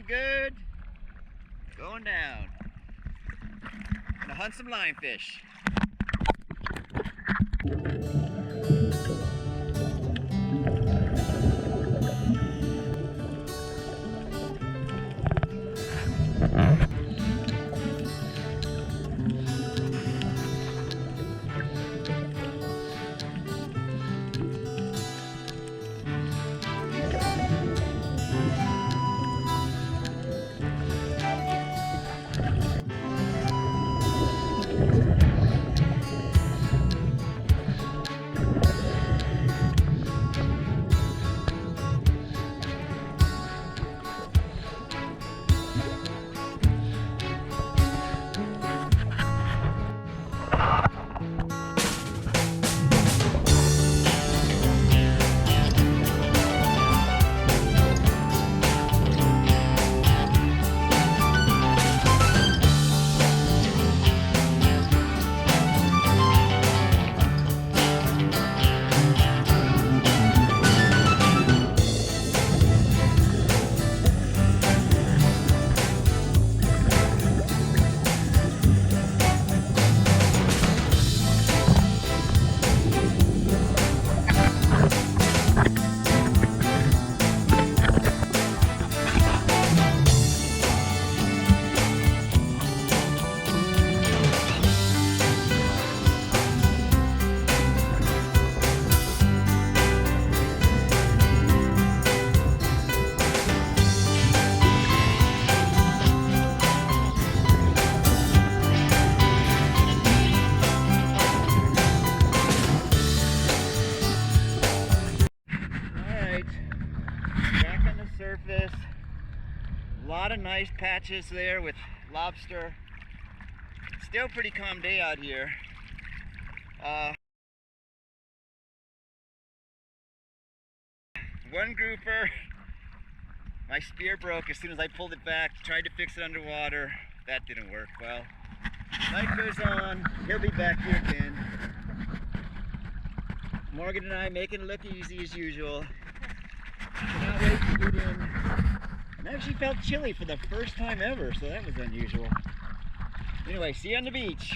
Feeling good? Going down. Gonna hunt some lionfish. Back on the surface. A lot of nice patches there with lobster. Still pretty calm day out here. One grouper, my spear broke as soon as I pulled it back. Tried to fix it underwater. That didn't work well. Life goes on. He'll be back here again. Morgan and I making it look easy as usual. Cannot wait to get in. And actually felt chilly for the first time ever, so that was unusual. Anyway, see you on the beach.